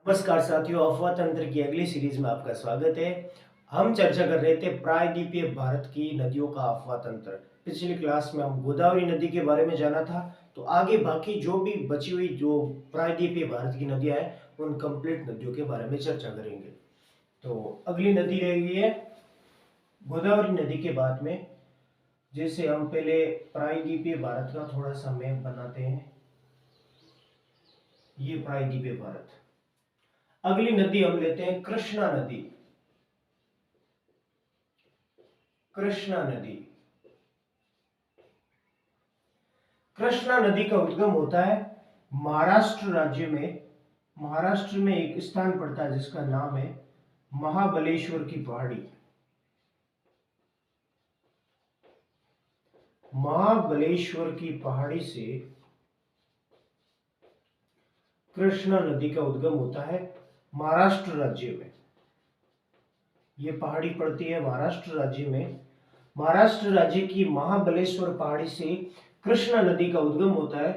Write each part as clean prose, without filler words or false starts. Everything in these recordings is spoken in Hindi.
नमस्कार साथियों, अफवाह तंत्र की अगली सीरीज में आपका स्वागत है। हम चर्चा कर रहे थे प्रायद्वीपीय भारत की नदियों का अफवाह तंत्र। पिछली क्लास में हम गोदावरी नदी के बारे में जाना था, तो आगे बाकी जो भी बची हुई जो प्रायद्वीपीय भारत की नदियां हैं उन कंप्लीट नदियों के बारे में चर्चा करेंगे। तो अगली नदी रहेगी है गोदावरी नदी के बाद में। जैसे हम पहले प्रायद्वीपीय भारत का थोड़ा सा मैप बनाते हैं। ये प्रायद्वीपीय भारत। अगली नदी हम लेते हैं कृष्णा नदी। कृष्णा नदी। कृष्णा नदी का उद्गम होता है महाराष्ट्र राज्य में। महाराष्ट्र में एक स्थान पड़ता है जिसका नाम है महाबलेश्वर की पहाड़ी। महाबलेश्वर की पहाड़ी से कृष्णा नदी का उद्गम होता है महाराष्ट्र राज्य में। यह पहाड़ी पड़ती है महाराष्ट्र राज्य में। महाराष्ट्र राज्य की महाबलेश्वर पहाड़ी से कृष्णा नदी का उद्गम होता है।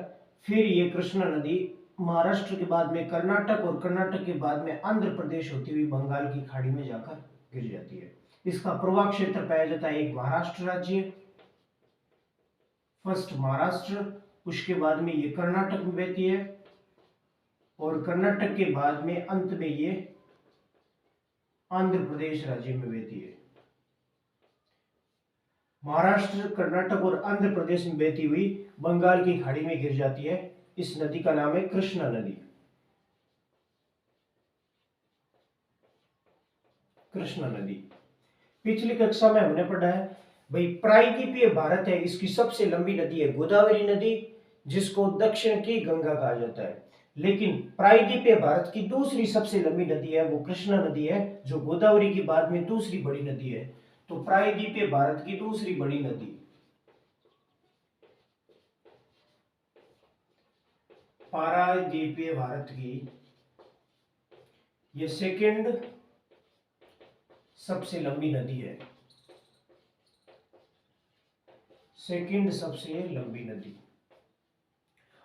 फिर ये कृष्णा नदी महाराष्ट्र के बाद में कर्नाटक और कर्नाटक के बाद में आंध्र प्रदेश होती हुई बंगाल की खाड़ी में जाकर गिर जाती है। इसका प्रवाह क्षेत्र पाया जाता है एक महाराष्ट्र राज्य, फर्स्ट महाराष्ट्र, उसके बाद में ये कर्नाटक में बहती है और कर्नाटक के बाद में अंत में ये आंध्र प्रदेश राज्य में बहती है। महाराष्ट्र, कर्नाटक और आंध्र प्रदेश में बहती हुई बंगाल की खाड़ी में गिर जाती है। इस नदी का नाम है कृष्णा नदी। कृष्णा नदी पिछली कक्षा में हमने पढ़ा है भाई प्रायद्वीपीय भारत है, इसकी सबसे लंबी नदी है गोदावरी नदी, जिसको दक्षिण की गंगा कहा जाता है। लेकिन प्रायद्वीपीय भारत की दूसरी सबसे लंबी नदी है वो कृष्णा नदी है, जो गोदावरी के बाद में दूसरी बड़ी नदी है। तो प्रायद्वीपीय भारत की दूसरी बड़ी नदी प्रायद्वीपीय भारत की ये सेकंड सबसे लंबी नदी है। सेकंड सबसे लंबी नदी।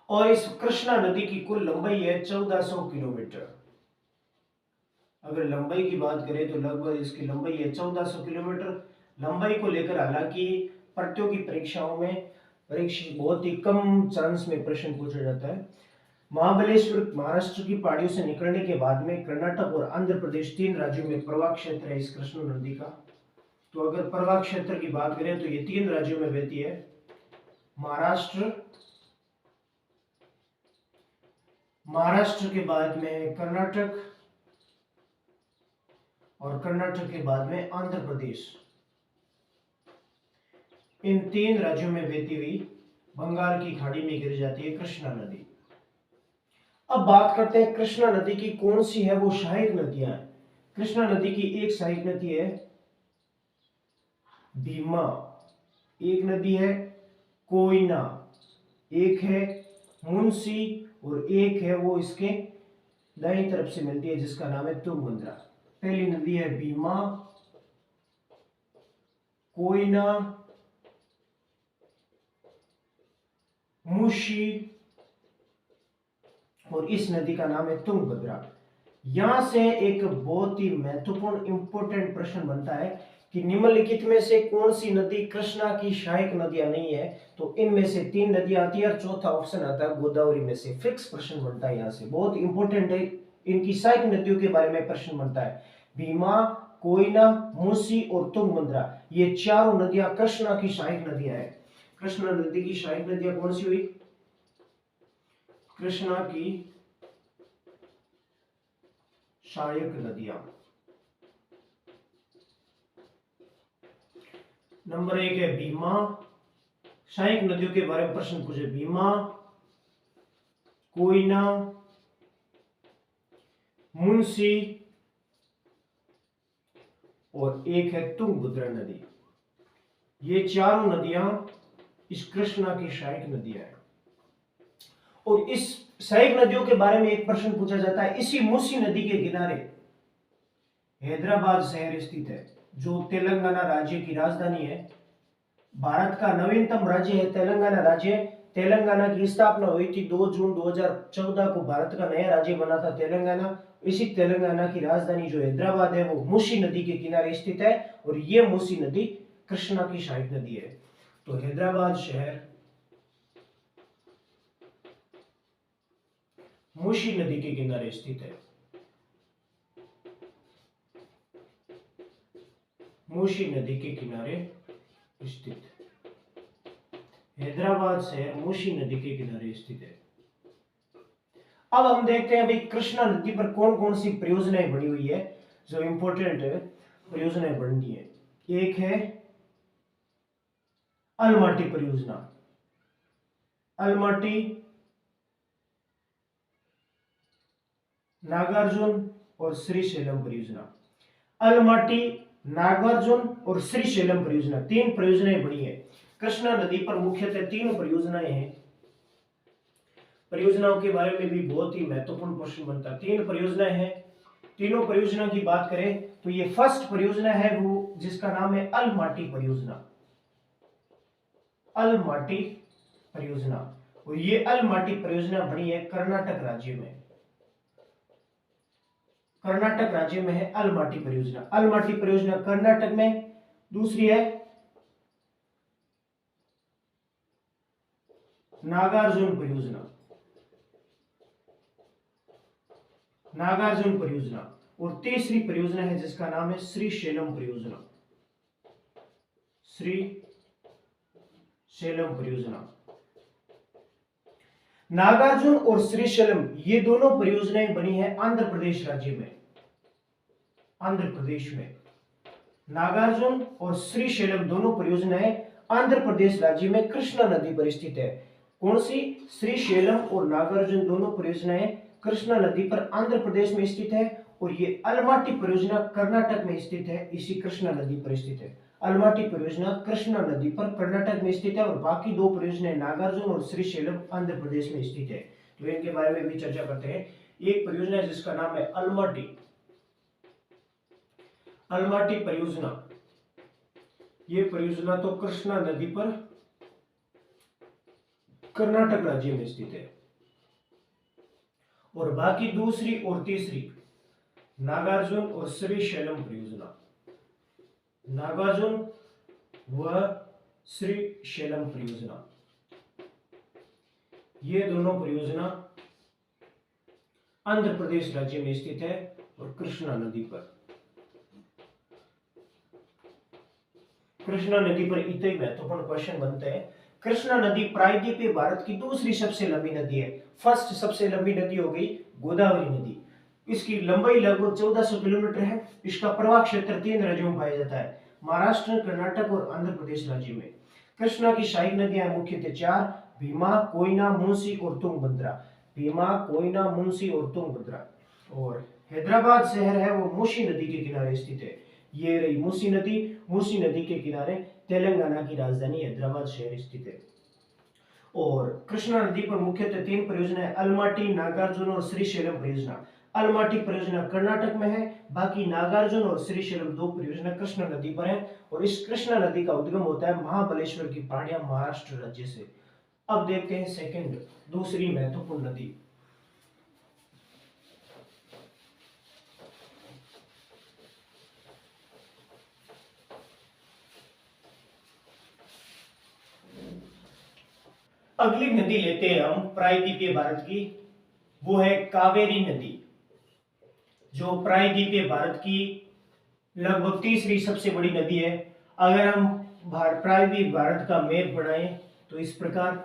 और इस कृष्णा नदी की कुल लंबाई है 1400 किलोमीटर। अगर लंबाई की बात करें तो लगभग इसकी लंबाई है 1400 किलोमीटर। लंबाई को लेकर हालांकि प्रतियोगी परीक्षाओं में परीक्षा बहुत ही कम चांस में प्रश्न पूछा जाता है। महाबलेश्वर महाराष्ट्र की पहाड़ियों से निकलने के बाद में कर्नाटक और आंध्र प्रदेश तीन राज्यों में प्रवाह क्षेत्र है इस कृष्णा नदी का। तो अगर प्रवाह क्षेत्र की बात करें तो ये तीन राज्यों में बहती है, महाराष्ट्र, महाराष्ट्र के बाद में कर्नाटक और कर्नाटक के बाद में आंध्र प्रदेश। इन तीन राज्यों में बहती हुई बंगाल की खाड़ी में गिर जाती है कृष्णा नदी। अब बात करते हैं कृष्णा नदी की कौन सी है वो सहायक नदियां। कृष्णा नदी की एक सहायक नदी है भीमा, एक नदी है कोयना, एक है मुंशी और एक है वो इसके दाईं तरफ से मिलती है जिसका नाम है तुंगभद्रा। पहली नदी है भीमा, कोयना, मुशी और इस नदी का नाम है तुंगभद्रा। यहां से एक बहुत ही महत्वपूर्ण इंपॉर्टेंट प्रश्न बनता है कि निम्नलिखित में से कौन सी नदी कृष्णा की सहायक नदियां नहीं है। तो इनमें से तीन नदियां आती है और चौथा ऑप्शन आता है गोदावरी में से। फिक्स प्रश्न बनता है, यहां से बहुत इंपॉर्टेंट है, इनकी सहायक नदियों के बारे में प्रश्न बनता है। भीमा, कोयना, मूसी और तुंगभद्रा, ये चारों नदियां कृष्णा की सहायक नदियां हैं। कृष्णा नदी की सहायक नदियां कौन सी हुई? कृष्णा की सहायक नदियां। नंबर एक है भीमा। सहायक नदियों के बारे में प्रश्न पूछे, भीमा, कोयना, मुंशी और एक है तुंगभद्रा नदी। ये चारों नदियां इस कृष्णा की सहायक नदियां हैं। और इस सहायक नदियों के बारे में एक प्रश्न पूछा जाता है, इसी मूसी नदी के किनारे हैदराबाद शहर स्थित है, जो तेलंगाना राज्य की राजधानी है। भारत का नवीनतम राज्य है तेलंगाना राज्य, तेलंगाना की स्थापना हुई थी 2 जून 2014 को। भारत का नया राज्य बना था तेलंगाना। इसी तेलंगाना की राजधानी जो हैदराबाद है वो मूसी नदी के किनारे स्थित है और ये मूसी नदी कृष्णा की सहायक नदी है। तो हैदराबाद शहर मूसी नदी के किनारे स्थित है। मूसी नदी के किनारे स्थित हैदराबाद शहर मूसी नदी के किनारे स्थित है। अब हम देखते हैं भाई कृष्णा नदी पर कौन कौन सी परियोजनाएं बनी हुई है जो इंपॉर्टेंट परियोजनाएं बननी है। एक है अलमाटी परियोजना, अलमाटी नागार्जुन और श्रीशैलम परियोजना। अलमाटी, नागार्जुन और श्रीशैलम परियोजना, तीन परियोजनाएं बनी है। कृष्णा नदी पर मुख्यतः तीन परियोजनाएं हैं। परियोजनाओं के बारे में भी बहुत ही महत्वपूर्ण प्रश्न बनता है। तीन परियोजनाएं हैं। तीनों परियोजना की बात करें तो ये फर्स्ट परियोजना है वो जिसका नाम है अलमाटी परियोजना, अलमाटी परियोजना। और ये अलमाटी परियोजना बनी है कर्नाटक राज्य में। कर्नाटक राज्य में है अलमाटी परियोजना। अलमाटी परियोजना कर्नाटक में। दूसरी है नागार्जुन परियोजना, नागार्जुन परियोजना। और तीसरी परियोजना है जिसका नाम है श्रीशैलम परियोजना, श्रीशैलम परियोजना। नागार्जुन और श्रीशैलम ये दोनों परियोजनाएं बनी है आंध्र प्रदेश राज्य में। आंध्र प्रदेश में नागार्जुन और श्रीशैलम दोनों परियोजनाएं आंध्र प्रदेश राज्य में कृष्णा नदी पर स्थित है। कौन सी? श्रीशैलम और नागार्जुन दोनों परियोजनाएं कृष्णा नदी पर आंध्र प्रदेश में स्थित है और ये अलमाटी परियोजना कर्नाटक में स्थित है, इसी कृष्णा नदी पर स्थित है। अलमाटी परियोजना कृष्णा नदी पर कर्नाटक में स्थित है और बाकी दो परियोजनाएं नागार्जुन और श्रीशैलम आंध्र प्रदेश में स्थित है। तो इनके बारे में भी चर्चा करते हैं। एक परियोजना है जिसका नाम है अलमाटी, अलमाटी परियोजना। ये परियोजना तो कृष्णा नदी पर कर्नाटक राज्य में स्थित है। और बाकी दूसरी और तीसरी नागार्जुन और श्रीशैलम परियोजना, नागार्जुन व श्रीशैलम परियोजना, ये दोनों परियोजना आंध्र प्रदेश राज्य में स्थित है और कृष्णा नदी पर। कृष्णा नदी पर इतने महत्वपूर्ण क्वेश्चन बनते हैं। कृष्णा नदी प्रायद्वीपीय भारत की दूसरी सबसे लंबी नदी है। फर्स्ट सबसे लंबी नदी हो गई गोदावरी नदी। इसकी लंबाई लगभग 1400 किलोमीटर है। इसका प्रवाह क्षेत्र 3 राज्यों में पाया जाता है, महाराष्ट्र, कर्नाटक और आंध्र प्रदेश राज्य में। कृष्णा की सहायक नदियां मुख्यतः 4: भीमा, कोयना, मुंशी और तुंगभद्रा। भीमा, कोयना, मुंशी और तुंगभद्रा। और हैदराबाद शहर है वो मूसी नदी के किनारे स्थित है। ये रही मूसी नदी। मूसी नदी के किनारे तेलंगाना की राजधानी हैदराबाद शहर स्थित है। और कृष्णा नदी पर मुख्यतः 3 परियोजनाएं अलमाटी, नागार्जुन और श्रीशैलम परियोजना। अलमाटी परियोजना कर्नाटक में है, बाकी नागार्जुन और श्रीशैलम 2 परियोजना कृष्णा नदी पर है। और इस कृष्णा नदी का उद्गम होता है महाबलेश्वर की पहाड़ियां महाराष्ट्र राज्य से। अब देखते हैं सेकंड, दूसरी महत्वपूर्ण नदी। अगली नदी लेते हैं हम प्रायद्वीपीय भारत की, वो है कावेरी नदी, जो प्रायद्वीपीय भारत की लगभग तीसरी सबसे बड़ी नदी है। अगर हम प्रायद्वीपीय भारत का मैप बनाएं तो इस प्रकार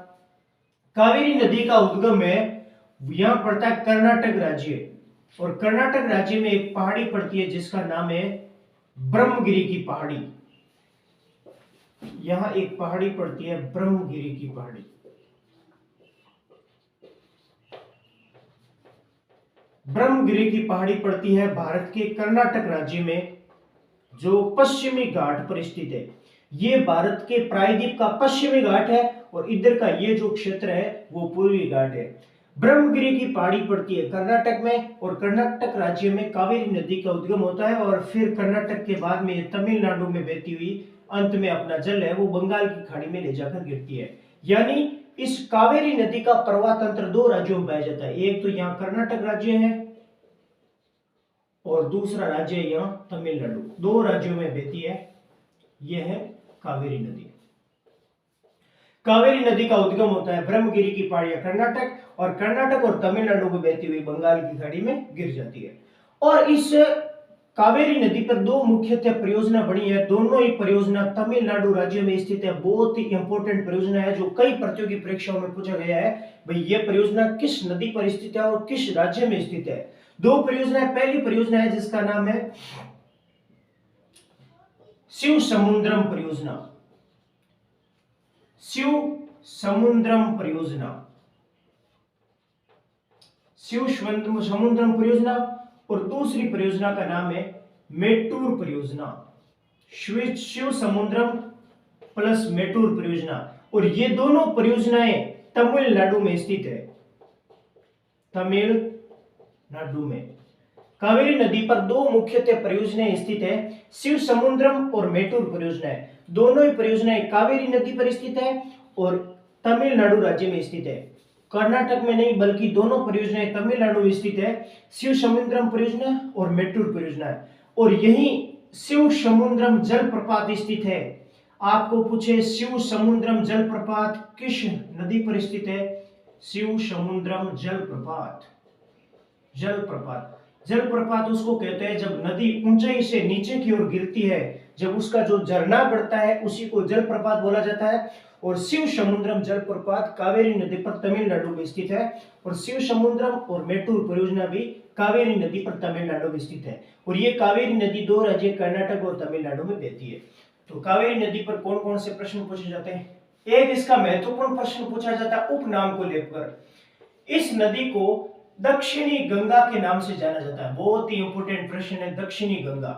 कावेरी नदी का उद्गम है, यहां पड़ता है कर्नाटक राज्य। और कर्नाटक राज्य में एक पहाड़ी पड़ती है जिसका नाम है ब्रह्मगिरी की पहाड़ी। यहां एक पहाड़ी पड़ती है ब्रह्मगिरी की पहाड़ी। ब्रह्मगिरी की पहाड़ी पड़ती है भारत के कर्नाटक राज्य में, जो पश्चिमी घाट पर स्थित है। ये भारत के प्रायद्वीप का पश्चिमी घाट है और इधर का ये जो क्षेत्र है वो पूर्वी घाट है। ब्रह्मगिरी की पहाड़ी पड़ती है कर्नाटक में और कर्नाटक राज्य में कावेरी नदी का उद्गम होता है और फिर कर्नाटक के बाद में तमिलनाडु में बहती हुई अंत में अपना जल है वो बंगाल की खाड़ी में ले जाकर गिरती है। यानी इस कावेरी नदी का प्रवाह तंत्र दो राज्यों में पाया जाता है। एक तो यहाँ कर्नाटक राज्य है और दूसरा राज्य है यहाँ तमिलनाडु। दो राज्यों में बहती है। यह है कावेरी नदी। कावेरी नदी का उद्गम होता है ब्रह्मगिरी की पहाड़ियां कर्नाटक और कर्नाटक और तमिलनाडु में बहती हुई बंगाल की खाड़ी में गिर जाती है। और इस कावेरी नदी पर दो मुख्यतः परियोजना बनी है। दोनों ही परियोजना तमिलनाडु राज्य में स्थित है। बहुत ही इंपॉर्टेंट परियोजना है जो कई प्रतियोगी परीक्षाओं में पूछा गया है। भाई यह परियोजना किस नदी पर स्थित है और किस राज्य में स्थित है। दो परियोजनाएं। पहली परियोजना है जिसका नाम है शिव समुद्रम परियोजना। शिव समुद्रम परियोजना, शिव समुद्रम परियोजना। और दूसरी परियोजना का नाम है मेट्टूर परियोजना। शिव समुद्रम प्लस मेट्टूर परियोजना। और ये दोनों परियोजनाएं तमिलनाडु में स्थित है। तमिलनाडु में कावेरी नदी पर दो मुख्यतः परियोजनाएं स्थित है, शिव समुद्रम और मेट्टूर परियोजनाएं। दोनों ही परियोजनाएं कावेरी नदी पर स्थित है और तमिलनाडु राज्य में स्थित है। कर्नाटक में नहीं बल्कि दोनों परियोजनाएं तमिलनाडु में स्थित है, शिव समुद्रम परियोजना और मेट्टूर परियोजना। और यही शिव समुद्रम जलप्रपात स्थित है। आपको पूछे शिव समुद्रम जलप्रपात किस नदी पर स्थित है? शिव समुद्रम जलप्रपात। जलप्रपात उसको कहते हैं जब नदी ऊंचाई से नीचे की ओर गिरती है, जब उसका जो झरना बढ़ता है उसी को जलप्रपात बोला जाता है। और शिव समुद्रम जलप्रपात कावेरी नदी पर तमिलनाडु में स्थित है। और शिव समुद्रम और मेट्टूर परियोजना भी कावेरी नदी पर तमिलनाडु में स्थित है। और ये कावेरी नदी दो राज्य कर्नाटक और तमिलनाडु में बहती है। तो कावेरी नदी पर कौन कौन से प्रश्न पूछे जाते हैं? एक इसका महत्वपूर्ण प्रश्न पूछा जाता है उपनाम को लेकर। इस नदी को दक्षिणी गंगा के नाम से जाना जाता है। बहुत ही इंपॉर्टेंट प्रश्न है दक्षिणी गंगा।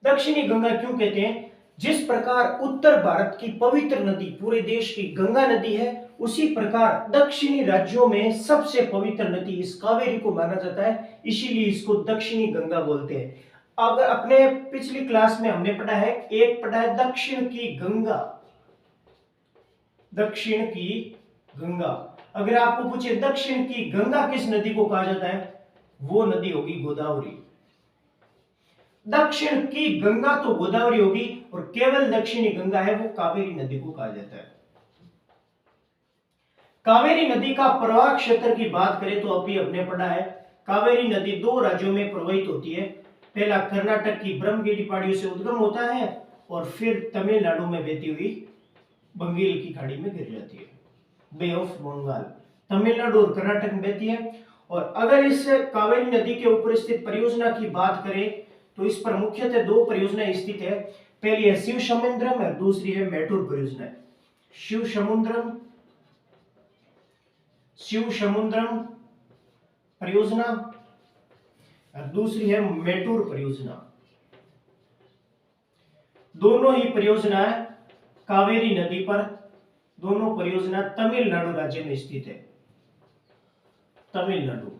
दक्षिणी गंगा क्यों कहते हैं? जिस प्रकार उत्तर भारत की पवित्र नदी पूरे देश की गंगा नदी है, उसी प्रकार दक्षिणी राज्यों में सबसे पवित्र नदी इस कावेरी को माना जाता है, इसीलिए इसको दक्षिणी गंगा बोलते हैं। अगर अपने पिछली क्लास में हमने पढ़ा है, एक पढ़ा है दक्षिण की गंगा। दक्षिण की गंगा। अगर आपको पूछे दक्षिण की गंगा किस नदी को कहा जाता है, वो नदी होगी गोदावरी। दक्षिण की गंगा तो गोदावरी होगी और केवल दक्षिणी गंगा है वो कावेरी नदी को कहा जाता है। कावेरी नदी का प्रवाह क्षेत्र की बात करें तो अभी हमने पढ़ा है कावेरी नदी दो राज्यों में प्रवाहित होती है। पहला कर्नाटक की ब्रह्मगिरी पहाड़ियों से उद्गम होता है और फिर तमिलनाडु में बहती हुई बंगाल की खाड़ी में गिर जाती है, बे ऑफ बंगाल। तमिलनाडु और कर्नाटक में बहती है। और अगर इस कावेरी नदी के ऊपर स्थित परियोजना की बात करें तो इस पर मुख्यतः दो परियोजनाएं स्थित है। पहली है शिव समुद्रम और दूसरी है मेट्टूर परियोजना। शिव समुद्रम परियोजना और दूसरी है मेट्टूर परियोजना। दोनों ही परियोजनाएं कावेरी नदी पर, दोनों परियोजना तमिलनाडु राज्य में स्थित है। तमिलनाडु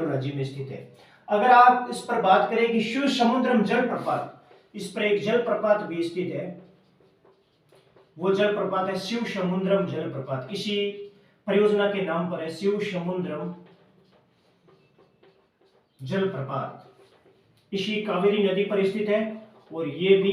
राज्य में स्थित है। अगर आप इस पर बात करें कि शिव समुद्रम जलप्रपात, इस पर एक जलप्रपात भी स्थित है, वो जलप्रपात है शिव समुद्रम जलप्रपात। इसी परियोजना के नाम पर है शिव समुद्रम जलप्रपात। इसी कावेरी नदी पर स्थित है और ये भी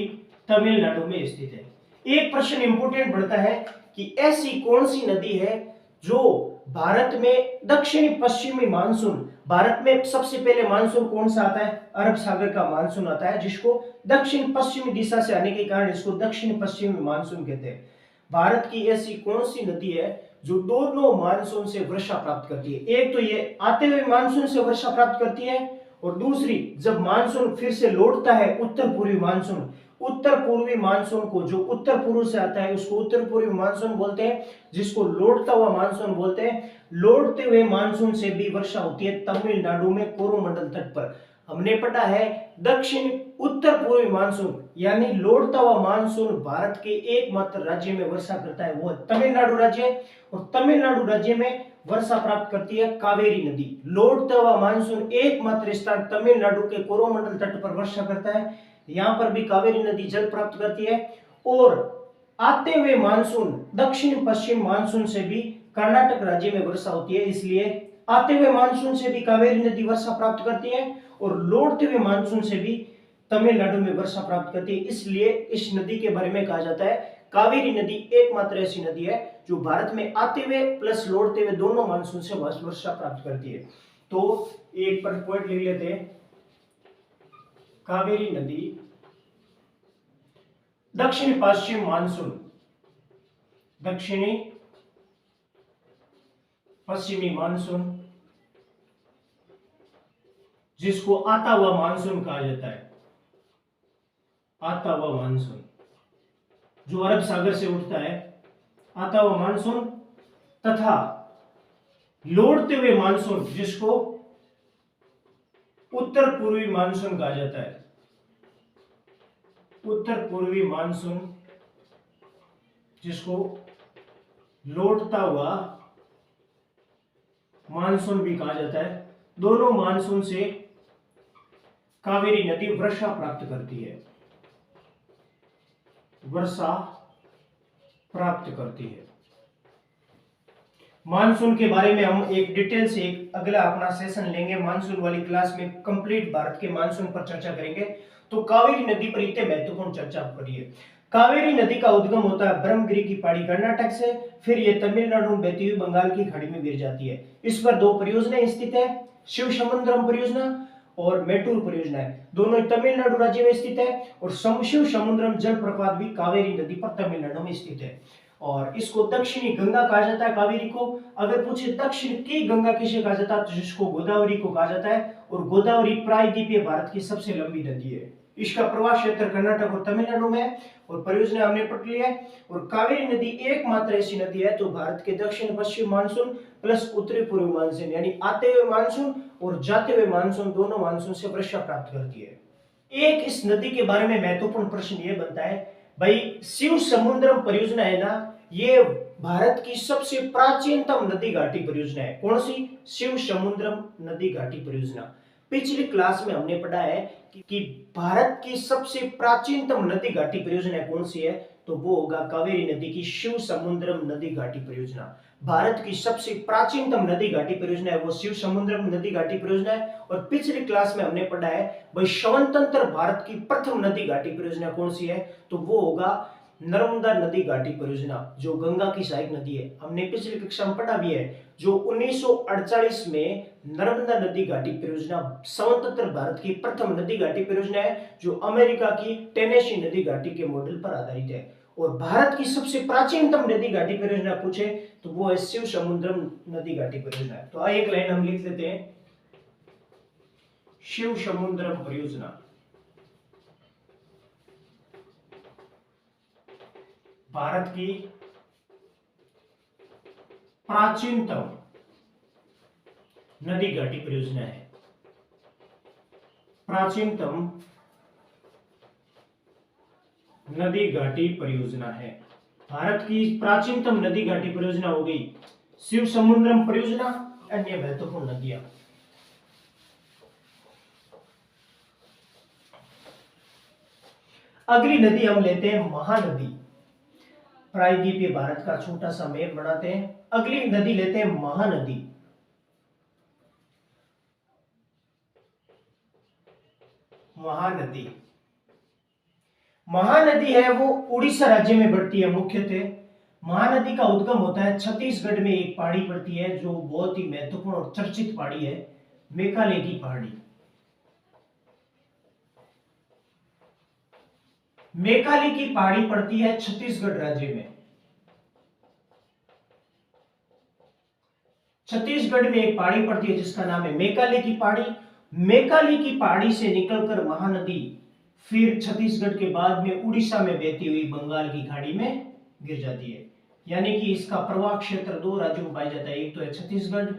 तमिलनाडु में स्थित है। एक प्रश्न इंपोर्टेंट बढ़ता है कि ऐसी कौन सी नदी है जो भारत में दक्षिणी पश्चिमी मानसून, भारत में सबसे पहले मानसून कौन सा आता है? अरब सागर का मानसून आता है, जिसको दक्षिण पश्चिमी दिशा से आने के कारण इसको दक्षिण पश्चिमी मानसून कहते हैं। भारत की ऐसी कौन सी नदी है जो दोनों मानसून से वर्षा प्राप्त करती है? एक तो ये आते हुए मानसून से वर्षा प्राप्त करती है और दूसरी जब मानसून फिर से लौटता है उत्तर पूर्वी मानसून, उत्तर पूर्वी मानसून को जो उत्तर पूर्व से आता है उसको उत्तर पूर्वी मानसून बोलते हैं, जिसको लौटता हुआ मानसून बोलते हैं। लौटते हुए मानसून से भी वर्षा होती है तमिलनाडु में कोरोमंडल तट पर। हमने पढ़ा है दक्षिण उत्तर पूर्वी मानसून यानी लौटता हुआ मानसून भारत के एकमात्र राज्य में वर्षा करता है, वो तमिलनाडु राज्य। और तमिलनाडु राज्य में वर्षा प्राप्त करती है कावेरी नदी। लौटता हुआ मानसून एकमात्र स्थान तमिलनाडु के कोरोमंडल तट पर वर्षा करता है, यहां पर भी कावेरी नदी जल प्राप्त करती है। और आते हुए मानसून दक्षिण पश्चिम मानसून से भी कर्नाटक राज्य में वर्षा होती है, इसलिए आते हुए मानसून से भी कावेरी नदी वर्षा प्राप्त करती है और लौटते हुए मानसून से भी तमिलनाडु में वर्षा प्राप्त करती है। इसलिए इस नदी के बारे में कहा जाता है कावेरी नदी एकमात्र ऐसी नदी है जो भारत में आते हुए प्लस लौटते हुए दोनों मानसून से वर्षा प्राप्त करती है। तो एक पर पॉइंट लिख लेते हैं, कावेरी नदी दक्षिण पश्चिम मानसून, दक्षिणी पश्चिमी मानसून जिसको आता हुआ मानसून कहा जाता है, आता हुआ मानसून जो अरब सागर से उठता है, आता हुआ मानसून तथा लौटते हुए मानसून जिसको उत्तर पूर्वी मानसून कहा जाता है, उत्तर पूर्वी मानसून जिसको लौटता हुआ मानसून भी कहा जाता है। दोनों मानसून से कावेरी नदी वर्षा प्राप्त करती है, वर्षा प्राप्त करती है। मानसून के बारे में हम एक डिटेल से एक अगला अपना सेशन लेंगे, मानसून वाली क्लास में कंप्लीट भारत के मानसून पर चर्चा करेंगे। तो कावेरी नदी पर इतने महत्वपूर्ण चर्चा करिए। कावेरी नदी का उद्गम होता है ब्रह्मगिरी की पहाड़ी कर्नाटक से, फिर ये तमिलनाडु में बहती हुई बंगाल की खाड़ी में गिर जाती है। इस पर दो परियोजनाएं स्थित है, शिव समुद्रम परियोजना और मेटूर परियोजना है, दोनों तमिलनाडु राज्य में स्थित है। और शिव समुद्रम जलप्रपात भी कावेरी नदी पर तमिलनाडु में स्थित है और इसको दक्षिणी गंगा कहा जाता है कावेरी को। अगर पूछे दक्षिण की गंगा किसे कहा जाता है तो जिसको गोदावरी को कहा जाता है, और गोदावरी प्रायद्वीपीय भारत की सबसे लंबी नदी है। इसका प्रवाह क्षेत्र कर्नाटक और तमिलनाडु में है और परियोजना हमने पढ़ ली है। और कावेरी नदी एकमात्र ऐसी नदी है जो भारत के दक्षिण पश्चिम मानसून प्लस उत्तरी पूर्वी मानसून यानी आते हुए मानसून और जाते हुए मानसून दोनों मानसून से वर्षा प्राप्त करती है। एक इस नदी के बारे में महत्वपूर्ण प्रश्न यह बनता है, भाई शिव समुद्रम परियोजना है ना, ये भारत की सबसे प्राचीनतम नदी घाटी परियोजना है। कौन सी? शिव समुद्रम नदी घाटी परियोजना। पिछली क्लास में हमने पढ़ा है कि भारत की सबसे प्राचीनतम नदी घाटी परियोजना कौन सी है, तो वो होगा कावेरी नदी की शिव समुद्रम नदी घाटी परियोजना। भारत की सबसे प्राचीनतम नदी घाटी परियोजना है वो शिव समुद्रम नदी घाटी परियोजना है। और पिछली क्लास में हमने पढ़ा है भाई स्वतंत्र भारत की प्रथम नदी घाटी परियोजना कौन सी है, तो वो होगा नर्मदा नदी घाटी परियोजना जो गंगा की सहायक नदी है। हमने पिछली कक्षा में पढ़ा भी है जो 1948 में नर्मदा नदी घाटी परियोजना स्वतंत्र भारत की प्रथम नदी घाटी परियोजना है जो अमेरिका की टेनेसी नदी घाटी के मॉडल पर आधारित है। और भारत की सबसे प्राचीनतम नदी घाटी परियोजना पूछे तो वो है शिव समुद्रम नदी घाटी परियोजना। तो एक लाइन हम लिख लेते हैं, शिव समुद्रम परियोजना भारत की प्राचीनतम नदी घाटी परियोजना है, प्राचीनतम नदी घाटी परियोजना है। भारत की प्राचीनतम नदी घाटी परियोजना हो गई शिव समुद्रम परियोजना। अन्य महत्वपूर्ण नदियां, अगली नदी हम लेते हैं महानदी। प्रायद्वीपीय भारत का छोटा सा मैप बनाते हैं। अगली नदी लेते हैं महानदी। महानदी महानदी है वो उड़ीसा राज्य में बढ़ती है मुख्यतः। महानदी का उद्गम होता है छत्तीसगढ़ में, एक पहाड़ी पड़ती है जो बहुत ही महत्वपूर्ण और चर्चित पहाड़ी है, मेकाले की पहाड़ी। मेकाले की पहाड़ी पड़ती है छत्तीसगढ़ राज्य में। छत्तीसगढ़ में एक पहाड़ी पड़ती है जिसका नाम है मेकाले की पहाड़ी। मेकाले की पहाड़ी से निकलकर महानदी फिर छत्तीसगढ़ के बाद में उड़ीसा में बहती हुई बंगाल की खाड़ी में गिर जाती है। यानी कि इसका प्रवाह क्षेत्र दो राज्यों में पाया जाता है, एक तो है छत्तीसगढ़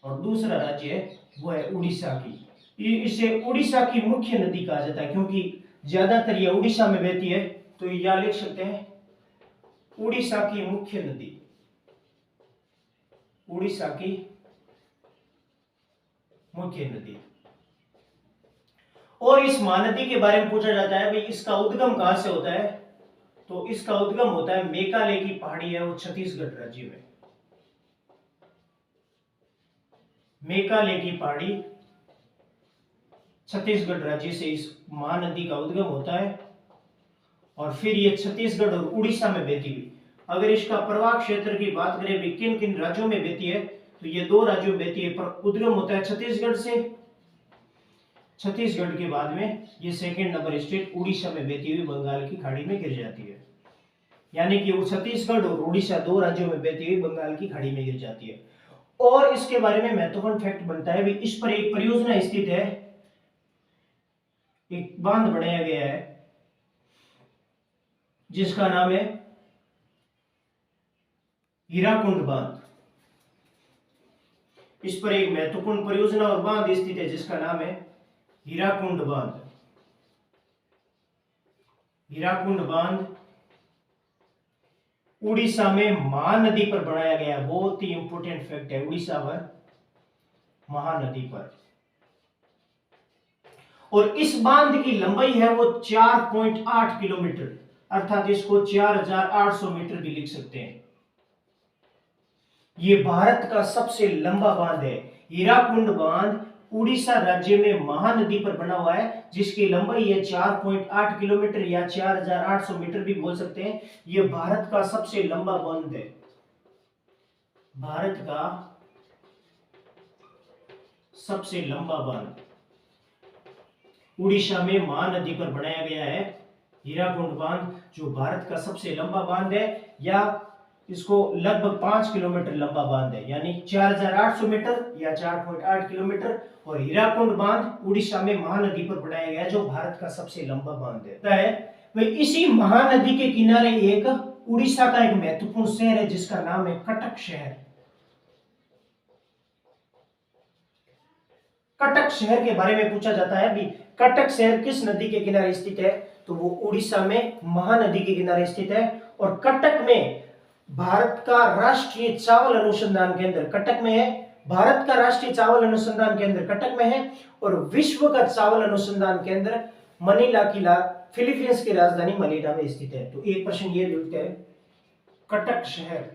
और दूसरा राज्य है वो है उड़ीसा की। इसे उड़ीसा की मुख्य नदी कहा जाता है क्योंकि ज्यादातर यह उड़ीसा में बहती है, तो यह लिख सकते हैं उड़ीसा की मुख्य नदी, उड़ीसा की मुख्य नदी। और इस महानदी के बारे में पूछा जाता है भाई इसका उद्गम कहां से होता है, तो इसका उद्गम होता है मेघालय की पहाड़ी है वो छत्तीसगढ़ राज्य में। मेघालय की पहाड़ी छत्तीसगढ़ राज्य से इस महानदी का उद्गम होता है और फिर ये छत्तीसगढ़ और उड़ीसा में बहती हुई, अगर इसका प्रवाह क्षेत्र की बात करें भी किन किन राज्यों में बहती है, तो ये 2 राज्यों में बहती है, पर उद्गम होता है छत्तीसगढ़ से। छत्तीसगढ़ के बाद में ये सेकंड नंबर स्टेट उड़ीसा में बहती हुई बंगाल की खाड़ी में गिर जाती है, यानी कि वो छत्तीसगढ़ और उड़ीसा 2 राज्यों में बहती हुई बंगाल की खाड़ी में गिर जाती है। और इसके बारे में महत्वपूर्ण फैक्ट बनता है भी इस पर एक परियोजना स्थित है, एक बांध बनाया गया है जिसका नाम है हीराकुंड बांध। इस पर एक महत्वपूर्ण परियोजना और बांध स्थित है जिसका नाम है हीराकुंड बांध। हीराकुंड बांध उड़ीसा में महानदी पर बनाया गया, बहुत ही इंपॉर्टेंट फैक्ट है, उड़ीसा पर महानदी पर। और इस बांध की लंबाई है वो 4.8 किलोमीटर, अर्थात इसको 4800 मीटर भी लिख सकते हैं। ये भारत का सबसे लंबा बांध है। हीराकुंड बांध उड़ीसा राज्य में महानदी पर बना हुआ है जिसकी लंबाई है 4.8 किलोमीटर या 4800 मीटर भी बोल सकते हैं। यह भारत का सबसे लंबा बांध है। भारत का सबसे लंबा बांध उड़ीसा में महानदी पर बनाया गया है हीराकुंड बांध, जो भारत का सबसे लंबा बांध है, या इसको लगभग 5 किलोमीटर लंबा बांध है, यानी 4800 मीटर या 4.8 किलोमीटर। और हीराकुंड बांध उड़ीसा में महानदी पर बनाया गया है जो भारत का सबसे लंबा बांध है। वही इसी महानदी के किनारे एक उड़ीसा का एक महत्वपूर्ण शहर है जिसका नाम है कटक शहर। कटक शहर के बारे में पूछा जाता है अभी कटक शहर किस नदी के किनारे स्थित है, तो वो उड़ीसा में महानदी के किनारे स्थित है। और कटक में भारत का राष्ट्रीय चावल अनुसंधान केंद्र कटक में है। भारत का राष्ट्रीय चावल अनुसंधान केंद्र कटक में है और विश्व का चावल अनुसंधान केंद्र मनीला की फिलीपींस की राजधानी मनीला में स्थित है। तो एक प्रश्न ये लिखते हैं, कटक शहर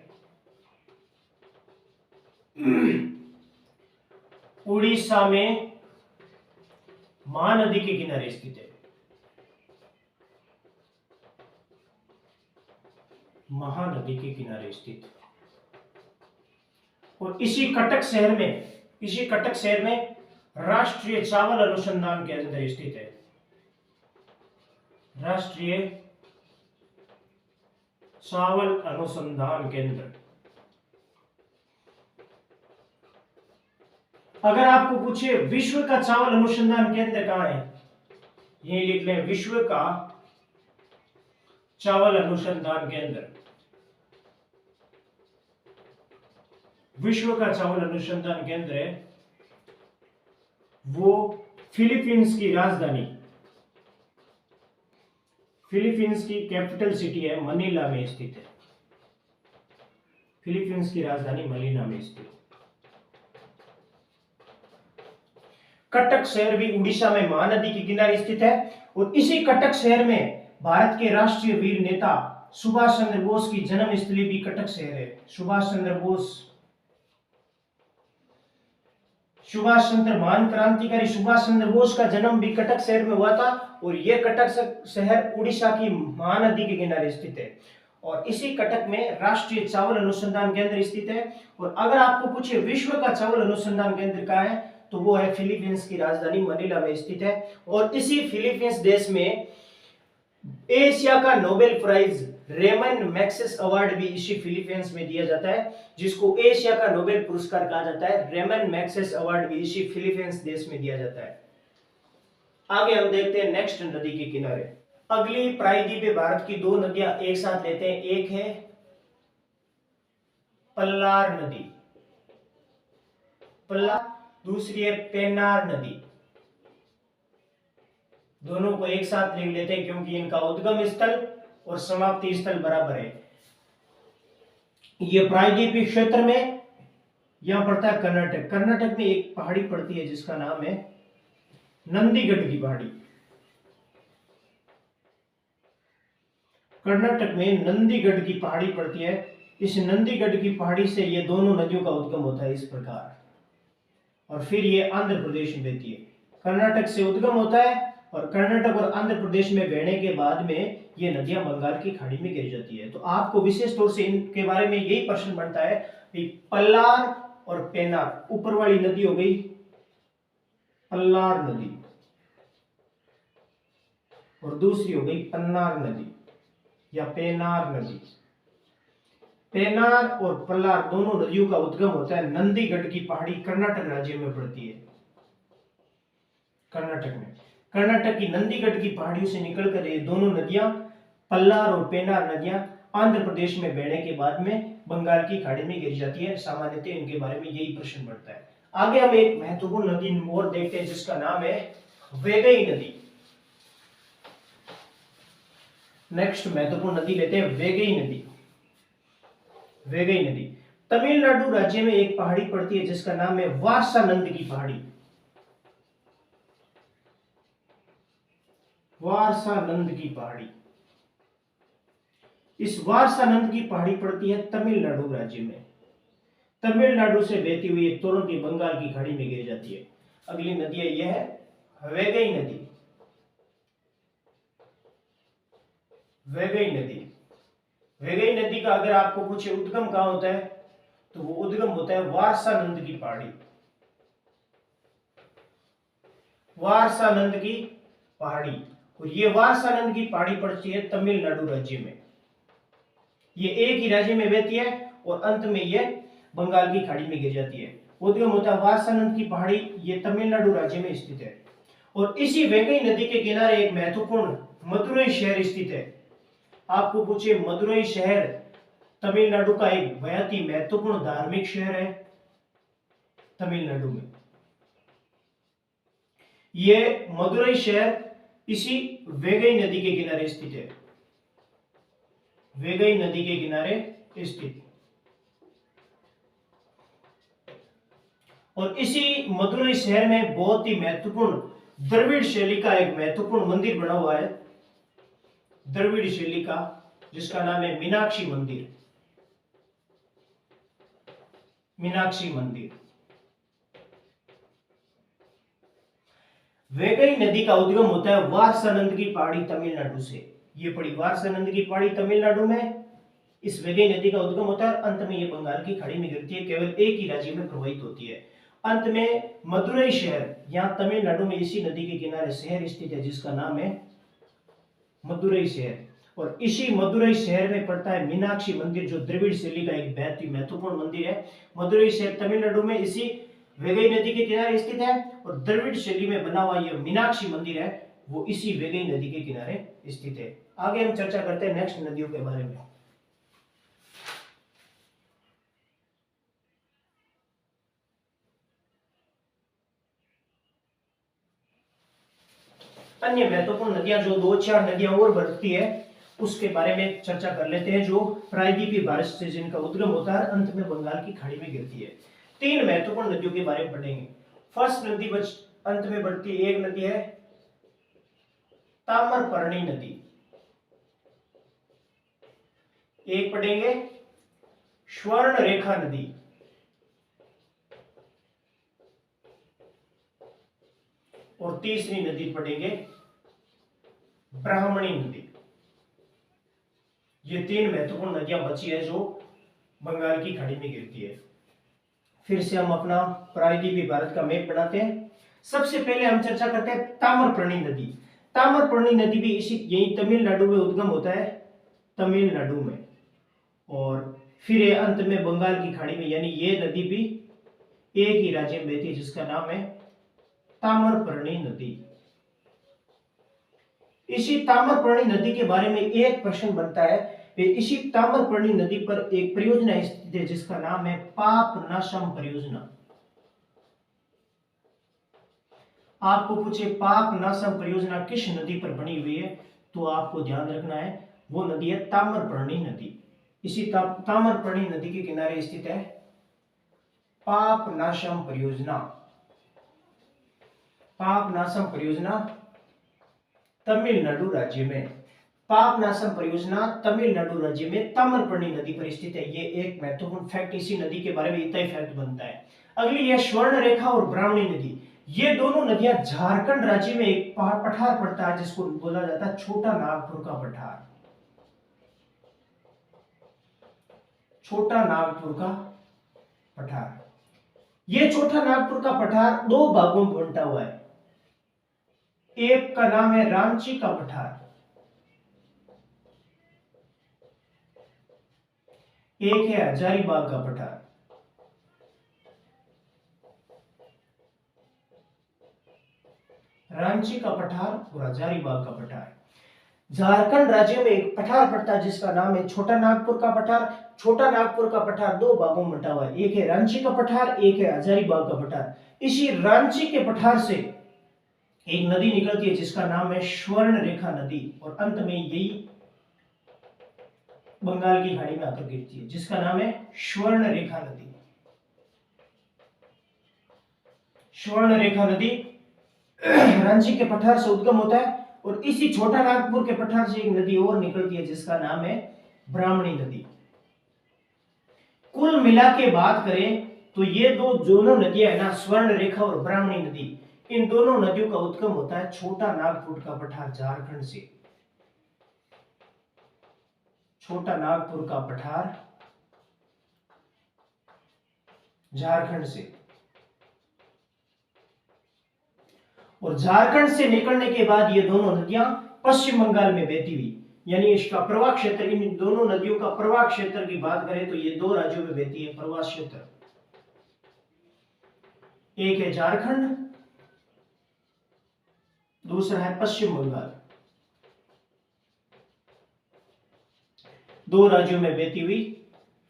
उड़ीसा में महानदी के किनारे स्थित है। महानदी के किनारे स्थित। और इसी कटक शहर में राष्ट्रीय चावल अनुसंधान केंद्र स्थित है। राष्ट्रीय चावल अनुसंधान केंद्र। अगर आपको पूछे विश्व का चावल अनुसंधान केंद्र कहां है, ये लिख लें, विश्व का चावल अनुसंधान केंद्र। विश्व का चावल अनुसंधान केंद्र है वो फिलीपींस की राजधानी, फिलीपींस की कैपिटल सिटी है मनीला में स्थित है। फिलीपींस की राजधानी मनीला में स्थित। कटक शहर भी उड़ीसा में महानदी के किनारे स्थित है और इसी कटक शहर में भारत के राष्ट्रीय वीर नेता सुभाष चंद्र बोस की जन्म स्थली भी कटक शहर है। सुभाष चंद्र महान क्रांतिकारी सुभाष चंद्र बोस का जन्म भी कटक शहर में हुआ था और यह कटक शहर उड़ीसा की महानदी के किनारे स्थित है। और इसी कटक में राष्ट्रीय चावल अनुसंधान केंद्र स्थित है। और अगर आपको पूछे विश्व का चावल अनुसंधान केंद्र कहाँ है, तो वो है फिलीपींस की राजधानी मनीला में स्थित है। और इसी फिलीपींस देश में एशिया का Nobel Prize Ramon Magsaysay award भी इसी फिलीपींस में दिया जाता है, जिसको एशिया का नोबेल पुरस्कार कहा जाता है। रेमन मैग्सेस अवार्ड भी इसी फिलीपींस देश में दिया जाता है। आगे हम देखते हैं नेक्स्ट नदी के किनारे। अगली प्रायद्वीपीय भारत की 2 नदियां एक साथ लेते हैं। एक है पल्लार नदी, दूसरी है पेन्नार नदी। दोनों को एक साथ लिख लेते हैं क्योंकि इनका उद्गम स्थल और समाप्ति स्थल बराबर है। यह प्रायद्वीपीय क्षेत्र में यहां पड़ता है कर्नाटक। कर्नाटक में एक पहाड़ी पड़ती है जिसका नाम है नंदीगढ़ की पहाड़ी, कर्नाटक में नंदीगढ़ की पहाड़ी पड़ती है। इस नंदीगढ़ की पहाड़ी से ये दोनों नदियों का उद्गम होता है इस प्रकार, और फिर ये आंध्र प्रदेश में बहती है। कर्नाटक से उद्गम होता है और कर्नाटक और आंध्र प्रदेश में बहने के बाद में ये नदियां बंगाल की खाड़ी में गिर जाती है। तो आपको विशेष तौर से इनके बारे में यही प्रश्न बनता है कि पल्लार और पेनार, ऊपर वाली नदी हो गई पल्लार नदी और दूसरी हो गई पन्नार नदी या पेनार नदी। पेनार और पल्लार दोनों नदियों का उद्गम होता है नंदीगढ़ की पहाड़ी, कर्नाटक राज्य में पड़ती है। कर्नाटक में, कर्नाटक की नंदीगढ़ की पहाड़ियों से निकलकर ये दोनों नदियां, पल्लार और पेनार नदियां, आंध्र प्रदेश में बहने के बाद में बंगाल की खाड़ी में गिर जाती है। सामान्यतः इनके बारे में यही प्रश्न बढ़ता है। आगे हम एक महत्वपूर्ण नदी और देखते हैं जिसका नाम है वेगई नदी। नेक्स्ट महत्वपूर्ण नदी लेते हैं वेगई नदी। वेगई नदी तमिलनाडु राज्य में एक पहाड़ी पड़ती है जिसका नाम है वारसानंद की पहाड़ी। वारसानंद की पहाड़ी, इस वारसानंद की पहाड़ी पड़ती है तमिलनाडु राज्य में। तमिलनाडु से बहती हुई तुरंत ही बंगाल की खाड़ी में गिर जाती है। अगली नदी है यह है वेगई नदी। वेगई नदी, वेगई नदी का अगर आपको पूछे उद्गम कहां होता है तो वो उद्गम होता है वारसानंद की पहाड़ी। वारसानंद की पहाड़ी, और ये वारसानंद की पहाड़ी पड़ती है तमिलनाडु राज्य में। ये एक ही राज्य में बहती है और अंत में ये बंगाल की खाड़ी में गिर जाती है। उद्गम होता है वारसानंद की पहाड़ी, ये तमिलनाडु राज्य में स्थित है। और इसी वेगई नदी के किनारे एक महत्वपूर्ण मदुरई शहर स्थित है। आपको पूछे मदुरई शहर तमिलनाडु का एक बहुत ही महत्वपूर्ण धार्मिक शहर है तमिलनाडु में। यह मदुरई शहर इसी वेगई नदी के किनारे स्थित है। वेगई नदी के किनारे स्थित, और इसी मदुरई शहर में बहुत ही महत्वपूर्ण द्रविड़ शैली का एक महत्वपूर्ण मंदिर बना हुआ है। द्रविड़ शैली का, जिसका नाम है मीनाक्षी मंदिर। मीनाक्षी मंदिर। वेगई नदी का उद्गम होता है वारसानंद की पहाड़ी तमिलनाडु से। ये पड़ी वारसानंद की पहाड़ी तमिलनाडु में, इस वेगई नदी का उद्गम होता है, अंत में ये बंगाल की खाड़ी में गिरती है, केवल एक ही राज्य में प्रवाहित होती है। अंत में मदुरई शहर, यहां तमिलनाडु में इसी नदी के किनारे शहर स्थित है जिसका नाम है मदुरई शहर। और इसी मदुरई शहर में पड़ता है मीनाक्षी मंदिर, जो द्रविड़ शैली का एक बहुत ही महत्वपूर्ण मंदिर है। मदुरई शहर तमिलनाडु में इसी वेगई नदी के किनारे स्थित है, और द्रविड़ शैली में बना हुआ यह मीनाक्षी मंदिर है वो इसी वेगई नदी के किनारे स्थित है। आगे हम चर्चा करते हैं नेक्स्ट नदियों के बारे में। अन्य महत्वपूर्ण नदियां, जो 2-4 नदियां और बढ़ती है, उसके बारे में चर्चा कर लेते हैं, जो प्रायद्वीपीय बारिश से जिनका उद्गम होता है, अंत में बंगाल की खाड़ी में गिरती है। 3 महत्वपूर्ण नदियों के बारे में पढ़ेंगे। फर्स्ट नदी अंत में बढ़ती है, एक नदी है ताम्रपर्णी नदी। एक पढ़ेंगे स्वर्ण रेखा नदी, और तीसरी नदी पढ़ेंगे ब्राह्मणी नदी। ये 3 महत्वपूर्ण नदियां बची है जो बंगाल की खाड़ी में गिरती है। फिर से हम अपना प्रायद्वीपीय भारत का मैप बनाते हैं। सबसे पहले हम चर्चा करते हैं ताम्रपर्णी नदी। ताम्रपर्णी नदी भी इसी यही तमिलनाडु में उद्गम होता है, तमिलनाडु में, और फिर ये अंत में बंगाल की खाड़ी में, यानी ये नदी भी एक ही राज्य में बहती है जिसका नाम है ताम्रपर्णी नदी। इसी ताम्रपर्णी नदी के बारे में एक प्रश्न बनता है, इसी ताम्रपर्णी नदी पर एक परियोजना स्थित है जिसका नाम है पापनाशम परियोजना। आपको पूछे पापनाशम परियोजना किस नदी पर बनी हुई है, तो आपको ध्यान रखना है वो नदी है ताम्रपर्णी नदी। इसी ताम्रपर्णी नदी के किनारे स्थित है पापनाशम परियोजना। पापनासम परियोजना तमिलनाडु राज्य में, पापनासम परियोजना तमिलनाडु राज्य में ताम्रपर्णी नदी पर स्थित है। ये एक महत्वपूर्ण फैक्ट, इसी नदी के बारे में इतना ही फैक्ट बनता है। अगली है स्वर्ण रेखा और ब्राह्मणी नदी। ये दोनों नदियां झारखंड राज्य में एक पठार पड़ता है जिसको बोला जाता है छोटा नागपुर का पठार, छोटा नागपुर का पठार। ये छोटा नागपुर का पठार दो भागों में बंटा हुआ है। एक का नाम है रांची का पठार, एक है हजारीबाग का पठार। रांची का पठार और हजारीबाग का पठार। झारखंड राज्य में एक पठार पड़ता है जिसका नाम है छोटा नागपुर का पठार। छोटा नागपुर का पठार दो भागों में बंटा हुआ है, एक है रांची का पठार, एक है हजारीबाग का पठार। इसी रांची के पठार से एक नदी निकलती है जिसका नाम है स्वर्ण रेखा नदी, और अंत में यही बंगाल की खाड़ी में आकर गिरती है जिसका नाम है स्वर्ण रेखा नदी। स्वर्ण रेखा नदी रांची के पठार से उद्गम होता है, और इसी छोटा नागपुर के पठार से एक नदी और निकलती है जिसका नाम है ब्राह्मणी नदी। कुल मिला के बात करें तो ये दोनों नदियां है ना, स्वर्ण रेखा और ब्राह्मणी नदी, इन दोनों नदियों का उद्गम होता है छोटा नागपुर का पठार झारखंड से। छोटा नागपुर का पठार झारखंड से, और झारखंड से निकलने के बाद ये दोनों नदियां पश्चिम बंगाल में बहती हुई, यानी इसका प्रवाह क्षेत्र, इन दोनों नदियों का प्रवाह क्षेत्र की बात करें तो ये दो राज्यों में बहती है प्रवाह क्षेत्र। एक है झारखंड, दूसरा है पश्चिम बंगाल। दो राज्यों में बहती हुई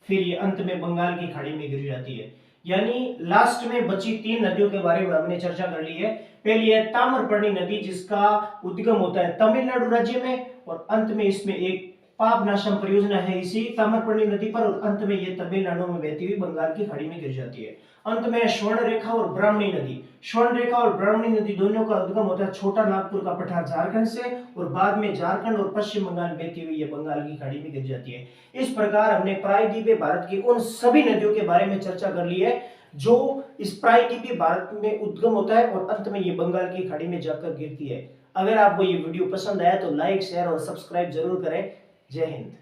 फिर ये अंत में बंगाल की खाड़ी में गिर जाती है। यानी लास्ट में बची तीन नदियों के बारे में हमने चर्चा कर ली है। पहली है ताम्रपर्णी नदी जिसका उद्गम होता है तमिलनाडु राज्य में, और अंत में इसमें एक पापनासम परियोजना है इसी ताम्रपर्णी नदी पर, और अंत में ये तमिलनाडु में बहती हुई बंगाल की खाड़ी में गिर जाती है। अंत में स्वर्ण रेखा और ब्राह्मणी नदी। स्वर्ण रेखा और ब्राह्मणी नदी दोनों का उद्गम होता है छोटा नागपुर का पठार झारखंड से, और बाद में झारखंड और पश्चिम बंगाल बहती हुई ये बंगाल की खाड़ी में गिर जाती है। इस प्रकार हमने प्रायद्वीपीय भारत की उन सभी नदियों के बारे में चर्चा कर ली है जो इस प्रायद्वीपीय भारत में उद्गम होता है और अंत में ये बंगाल की खाड़ी में जाकर गिरती है। अगर आपको ये वीडियो पसंद आया तो लाइक, शेयर और सब्सक्राइब जरूर करें। जय हिंद।